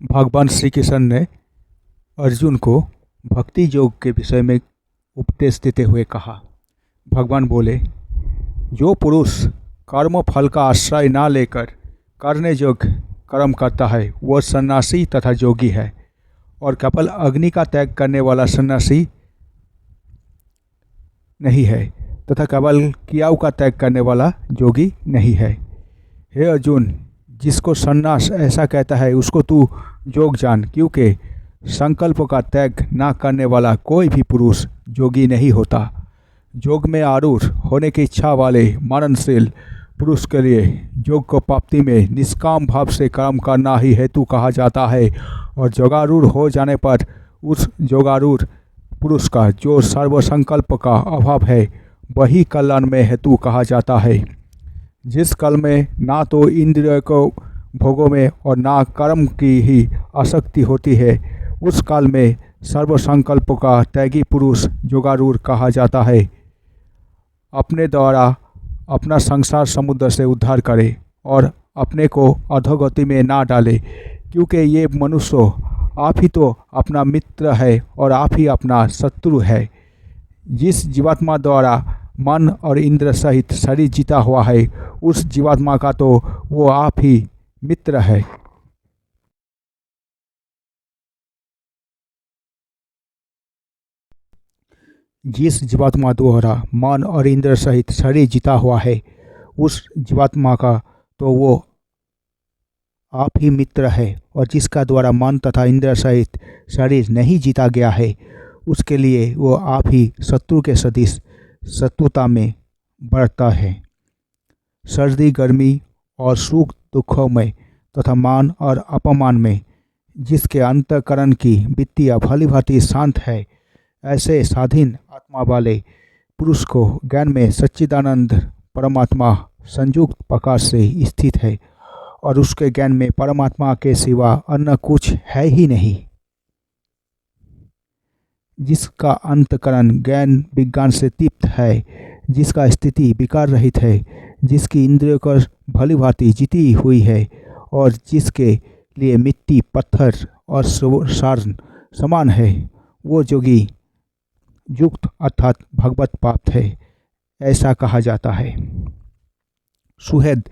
भगवान श्री कृष्ण ने अर्जुन को भक्ति योग के विषय में उपदेश देते हुए कहा। भगवान बोले, जो पुरुष कर्म फल का आश्रय ना लेकर करने योग्य कर्म करता है वह सन्यासी तथा योगी है, और केवल अग्नि का त्याग करने वाला सन्यासी नहीं है तथा केवल क्रियाओं का त्याग करने वाला योगी नहीं है। हे अर्जुन, जिसको सन्यास ऐसा कहता है उसको तू योग जान, क्योंकि संकल्प का त्याग ना करने वाला कोई भी पुरुष योगी नहीं होता। योग में आरूढ़ होने की इच्छा वाले मननशील पुरुष के लिए योग को प्राप्ति में निष्काम भाव से कर्म करना ही हेतु कहा जाता है, और योगारूढ़ हो जाने पर उस योगारूढ़ पुरुष का जो सर्वसंकल्प का अभाव है वही कल्याण में हेतु कहा जाता है। जिस काल में ना तो इंद्रिय को भोगों में और ना कर्म की ही आसक्ति होती है, उस काल में सर्वसंकल्प का त्यागी पुरुष योगारूढ़ कहा जाता है। अपने द्वारा अपना संसार समुद्र से उद्धार करे और अपने को अधोगति में ना डाले, क्योंकि ये मनुष्य आप ही तो अपना मित्र है और आप ही अपना शत्रु है। जिस जीवात्मा द्वारा मन और इंद्र सहित शरीर जीता हुआ है उस जीवात्मा का तो वो आप ही मित्र है। जिस जीवात्मा द्वारा मन और इंद्र सहित शरीर जीता हुआ है उस जीवात्मा का तो वो आप ही मित्र है, और जिसका द्वारा मन तथा इंद्र सहित शरीर नहीं जीता गया है उसके लिए वो आप ही शत्रु के सदृश शत्रुता में बढ़ता है। सर्दी गर्मी और सुख दुखों में तथा मान और अपमान में जिसके अंतःकरण की वृत्तियाँ भली भांति शांत है, ऐसे स्वाधीन आत्मा वाले पुरुष को ज्ञान में सच्चिदानंद परमात्मा संयुक्त प्रकार से स्थित है, और उसके ज्ञान में परमात्मा के सिवा अन्य कुछ है ही नहीं। जिसका अंतःकरण ज्ञान विज्ञान से तृप्त है, जिसका स्थिति विकार रहित है, जिसकी इंद्रियों को भली भांति जीती हुई है, और जिसके लिए मिट्टी पत्थर और स्वर्ण समान है, वो योगी युक्त अर्थात भगवत प्राप्त है, ऐसा कहा जाता है। सुहृद,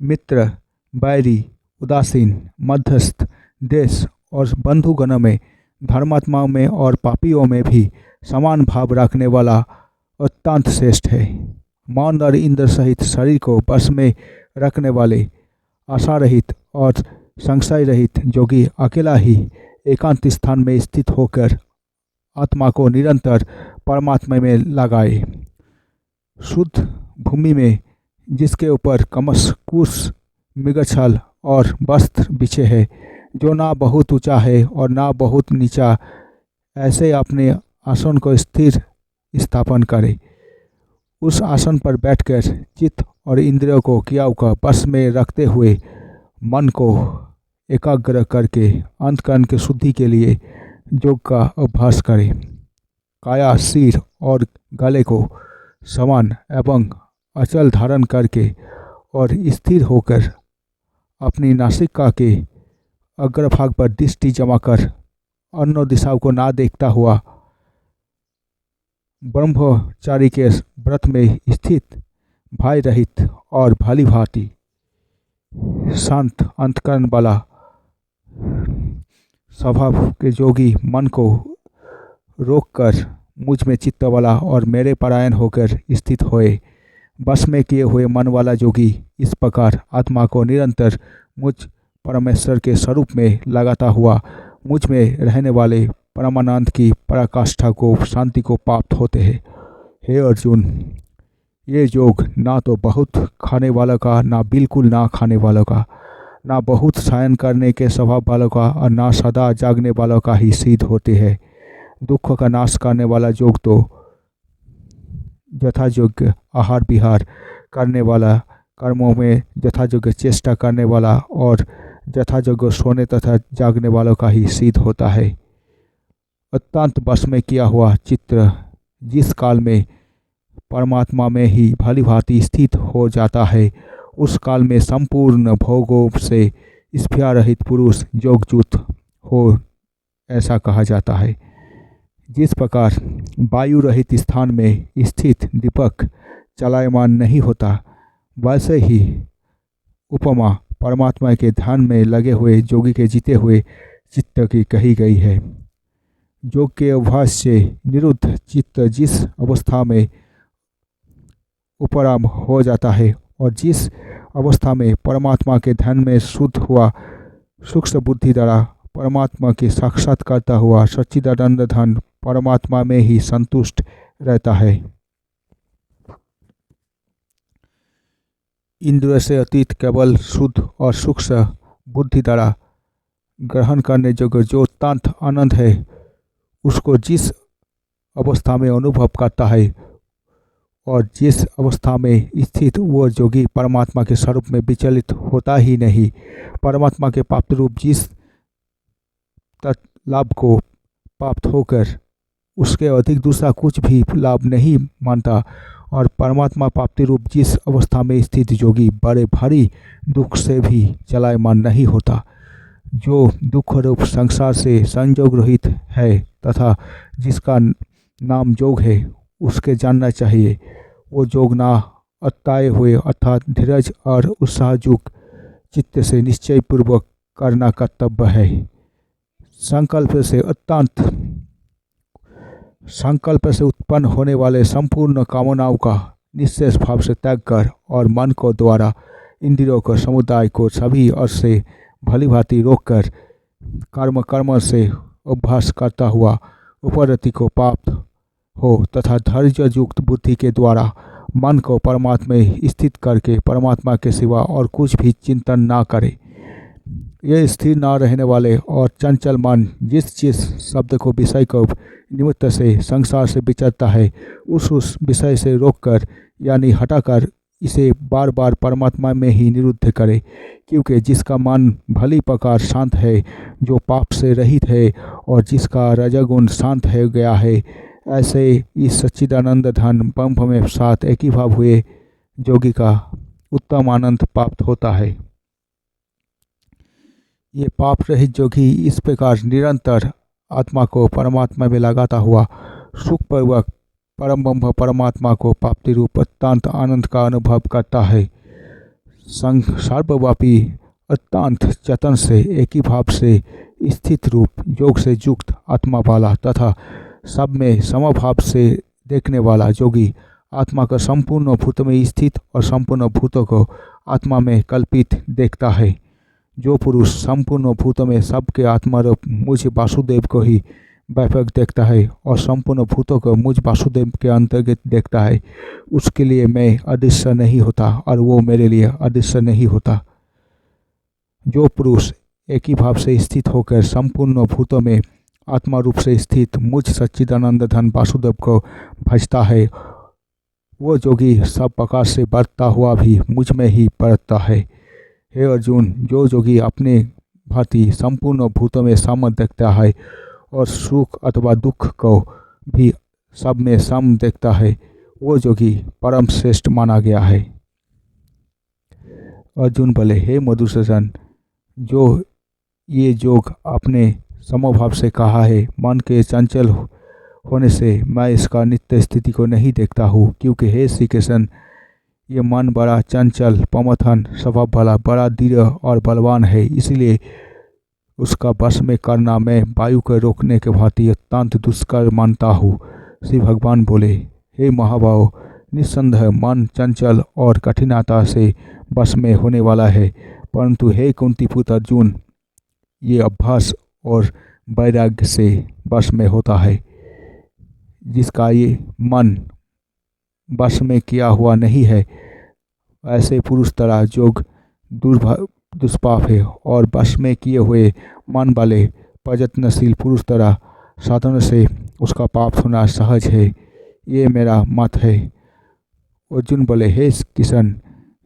मित्र, बैरी, उदासीन, मध्यस्थ, देश और बंधुगणों में, धर्मात्माओं में और पापियों में भी समान भाव रखने वाला अत्यंत श्रेष्ठ है। मन और इंद्र सहित शरीर को वश में रखने वाले आशा रहित और संशय रहित योगी अकेला ही एकांत स्थान में स्थित होकर आत्मा को निरंतर परमात्मा में लगाए। शुद्ध भूमि में जिसके ऊपर कमस कुश मृगछाल और वस्त्र बिछे है, जो ना बहुत ऊंचा है और ना बहुत नीचा, ऐसे अपने आसन को स्थिर स्थापन करे। उस आसन पर बैठकर चित्त और इंद्रियों को क्रियाओं का वश में रखते हुए मन को एकाग्र करके अंतःकरण की शुद्धि के लिए योग का अभ्यास करे। काया, सिर और गले को समान एवं अचल धारण करके और स्थिर होकर अपनी नासिका के अग्रभाग पर दृष्टि जमा कर अन्य दिशाओं को ना देखता हुआ ब्रह्मचारी के व्रत में स्थित भय रहित और भली भांति शांत अंतःकरण वाला स्वभाव के योगी मन को रोककर मुझ में चित्त वाला और मेरे परायण होकर स्थित होए। बस में किए हुए मन वाला योगी इस प्रकार आत्मा को निरंतर मुझ परमेश्वर के स्वरूप में लगाता हुआ मुझ में रहने वाले परमानंद की पराकाष्ठा को शांति को प्राप्त होते हैं। हे अर्जुन, ये योग ना तो बहुत खाने वालों का, ना बिल्कुल ना खाने वालों का, ना बहुत शयन करने के स्वभाव वालों का और ना सदा जागने वालों का ही सिद्ध होते हैं। दुख का नाश करने वाला योग तो यथायोग्य आहार विहार करने वाला, कर्मों में यथायोग्य चेष्टा करने वाला और यथायोग्य सोने तथा जागने वालों का ही सिद्ध होता है। अत्यंत वश में किया हुआ चित्त जिस काल में परमात्मा में ही भली भांति स्थित हो जाता है, उस काल में संपूर्ण भोगों से स्फीया रहित पुरुष योगयुक्त हो, ऐसा कहा जाता है। जिस प्रकार वायु रहित स्थान में स्थित दीपक चलायमान नहीं होता, वैसे ही उपमा परमात्मा के ध्यान में लगे हुए योगी के जीते हुए चित्त की कही गई है। योग के अभ्यास से निरुद्ध चित्त जिस अवस्था में उपराम हो जाता है और जिस अवस्था में परमात्मा के ध्यान में शुद्ध हुआ सूक्ष्म बुद्धि द्वारा परमात्मा के साक्षात करता हुआ सच्चिदानंद धन परमात्मा में ही संतुष्ट रहता है। इंद्रिय से अतीत केवल शुद्ध और सूक्ष्म बुद्धि द्वारा ग्रहण करने योग्य जो अत्यंत आनंद है, उसको जिस अवस्था में अनुभव करता है और जिस अवस्था में स्थित वो योगी परमात्मा के स्वरूप में विचलित होता ही नहीं, परमात्मा के प्राप्त रूप जिस लाभ को प्राप्त होकर उसके अधिक दूसरा कुछ भी लाभ नहीं मानता और परमात्मा प्राप्ति रूप जिस अवस्था में स्थित योगी बड़े भारी दुख से भी चलायमान नहीं होता, जो दुख रूप संसार से संयोग रहित है तथा जिसका नाम योग है, उसके जानना चाहिए। वो योग ना अत्याय हुए अर्थात धीरज और उत्साहयुक्त चित्त से निश्चय पूर्वक करना कर्तव्य है। संकल्प से उत्पन्न होने वाले संपूर्ण कामनाओं का निश्चय भाव से त्याग कर और मन को द्वारा इंद्रियों के समुदाय को सभी ओर से भली भांति रोक कर कर्म से अभ्यास करता हुआ उपरति को प्राप्त हो तथा धैर्य युक्त बुद्धि के द्वारा मन को परमात्मा में स्थित करके परमात्मा के सिवा और कुछ भी चिंतन ना करे। ये स्थिर न रहने वाले और चंचल मन जिस शब्द को विषय को निमित्त से संसार से विचरता है, उस विषय से रोककर यानी हटाकर इसे बार बार परमात्मा में ही निरुद्ध करे। क्योंकि जिसका मन भली प्रकार शांत है, जो पाप से रहित है और जिसका रजगुण शांत हो गया है, ऐसे इस सच्चिदानंद धन ब्रह्म में साथ एकीभाव हुए योगी का उत्तम आनंद प्राप्त होता है। ये पाप रहित योगी इस प्रकार निरंतर आत्मा को परमात्मा में लगाता हुआ सुखपूर्वक परम ब्रह्म परमात्मा को प्राप्ति रूप अत्यंत आनंद का अनुभव करता है। सर्वव्यापी अत्यंत चेतन से एक ही भाव से स्थित रूप योग से युक्त आत्मा वाला तथा सब में समभाव से देखने वाला योगी आत्मा का संपूर्ण भूत में स्थित और संपूर्ण भूतों को आत्मा में कल्पित देखता है। जो पुरुष संपूर्ण भूतों में सबके आत्मा रूप मुझ वासुदेव को ही व्यापक देखता है और संपूर्ण भूतों को मुझ वासुदेव के अंतर्गत देखता है, उसके लिए मैं अदृश्य नहीं होता और वो मेरे लिए अदृश्य नहीं होता। जो पुरुष एक ही भाव से स्थित होकर संपूर्ण भूतों में आत्मा रूप से स्थित मुझ सच्चिदानंद धन वासुदेव को भजता है, वो योगी सब प्रकार से बढ़ता हुआ भी मुझ में ही पड़ता है। हे अर्जुन, जो योगी अपने भांति संपूर्ण भूतों में सम देखता है और सुख अथवा दुख को भी सब में सम देखता है, वो योगी परम श्रेष्ठ माना गया है। अर्जुन बोले, हे मधुसूदन, जो ये योग आपने समभाव से कहा है, मन के चंचल होने से मैं इसका नित्य स्थिति को नहीं देखता हूँ, क्योंकि हे श्री कृष्ण, ये मन बड़ा चंचल पमथन स्वभाव वाला बड़ा दृढ़ और बलवान है, इसलिए उसका वश में करना मैं वायु को रोकने के भांति अत्यंत दुष्कर मानता हूँ। श्री भगवान बोले, हे महाभाव, निस्संदेह मन चंचल और कठिनता से वश में होने वाला है, परंतु हे कुंतीपुत्र अर्जुन, ये अभ्यास और वैराग्य से वश में होता है। जिसका ये मन वश में किया हुआ नहीं है, ऐसे पुरुष तरह योग दुष्पाप है और वश में किए हुए मन वाले प्रयत्नशील पुरुष तरह साधन से उसका पाप होना सहज है। ये मेरा मत है। अर्जुन बोले, हे किशन,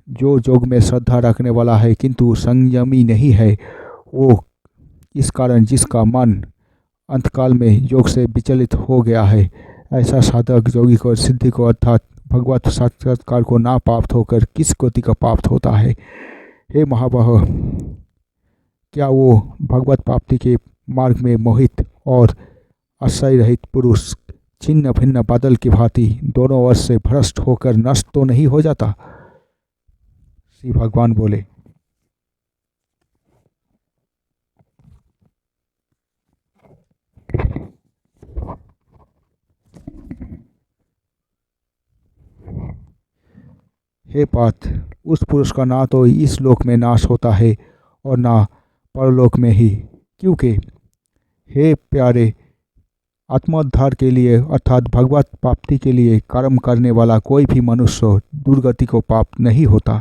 जो योग में श्रद्धा रखने वाला है किंतु संयमी नहीं है, वो इस कारण जिसका मन अंतकाल में योग से विचलित हो गया है, ऐसा साधक योगी को सिद्धि को अर्थात भगवत साक्षात्कार को ना प्राप्त होकर किस गति का प्राप्त होता है। हे महाबाहो, क्या वो भगवत प्राप्ति के मार्ग में मोहित और आश्रय रहित पुरुष छिन्न भिन्न बादल की भांति दोनों ओर से भ्रष्ट होकर नष्ट तो नहीं हो जाता? श्री भगवान बोले, हे पार्थ, उस पुरुष का ना तो इस लोक में नाश होता है और ना परलोक में ही, क्योंकि हे प्यारे, आत्मोद्धार के लिए अर्थात भगवत प्राप्ति के लिए कर्म करने वाला कोई भी मनुष्य दुर्गति को प्राप्त नहीं होता।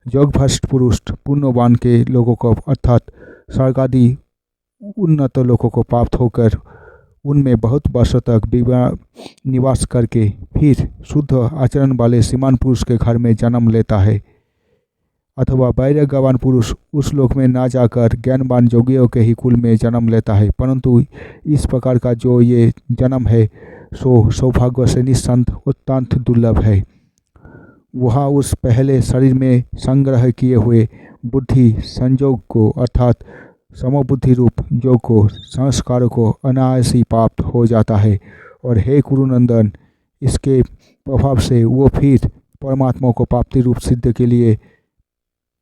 योगभ्रष्ट पुरुष पुण्यवान के लोगों को अर्थात स्वर्ग आदि उन्नत लोगों को प्राप्त होकर उनमें बहुत वर्षों तक निवास करके फिर शुद्ध आचरण वाले श्रीमान पुरुष के घर में जन्म लेता है, अथवा वैराग्यवान पुरुष उस लोक में ना जाकर ज्ञानवान योगियों के ही कुल में जन्म लेता है। परंतु इस प्रकार का जो ये जन्म है सो सौभाग्य से निस्संदेह अत्यंत दुर्लभ है। वहाँ उस पहले शरीर में संग्रह किए हुए बुद्धि संयोग को अर्थात समबुद्धि रूप योग को संस्कारों को अनायास ही प्राप्त हो जाता है। और हे कुरुनंदन, इसके प्रभाव से वो फिर परमात्मा को प्राप्ति रूप सिद्ध के लिए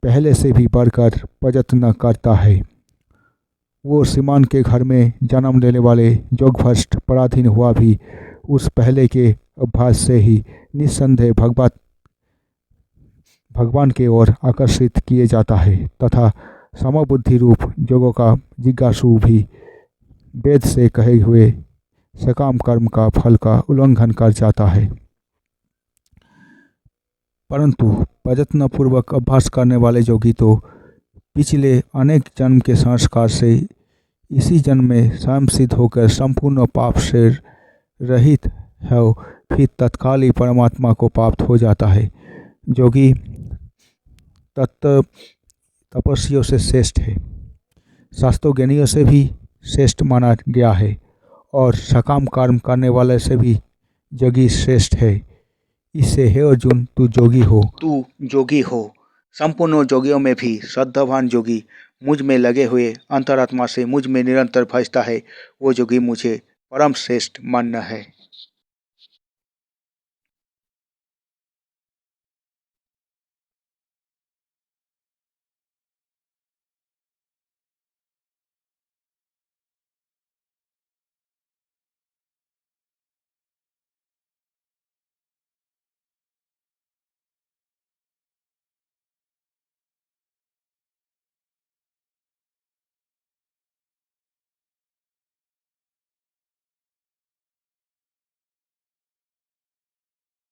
पहले से भी बढ़कर प्रयत्न करता है। वो श्रीमान के घर में जन्म लेने वाले योगभ्रष्ट पराधीन हुआ भी उस पहले के अभ्यास से ही निस्संदेह भगवान के ओर आकर्षित किए जाता है तथा समबुद्धि रूप योगों का जिज्ञासु भी वेद से कहे हुए सकाम कर्म का फल का उल्लंघन कर जाता है। परंतु प्रयत्नपूर्वक अभ्यास करने वाले योगी तो पिछले अनेक जन्म के संस्कार से इसी जन्म में स्वयं सिद्ध होकर संपूर्ण पाप से रहित है, फिर तत्काल ही परमात्मा को प्राप्त हो जाता है। योगी तपस्वियों से श्रेष्ठ है, शास्त्रों ज्ञानियों से भी श्रेष्ठ माना गया है और सकाम कर्म करने वाले से भी योगी श्रेष्ठ है। इससे हे अर्जुन, तू जोगी हो। संपूर्ण जोगियों में भी श्रद्धावान जोगी मुझ में लगे हुए अंतरात्मा से मुझ में निरंतर भजता है, वो जोगी मुझे परम श्रेष्ठ मानना है।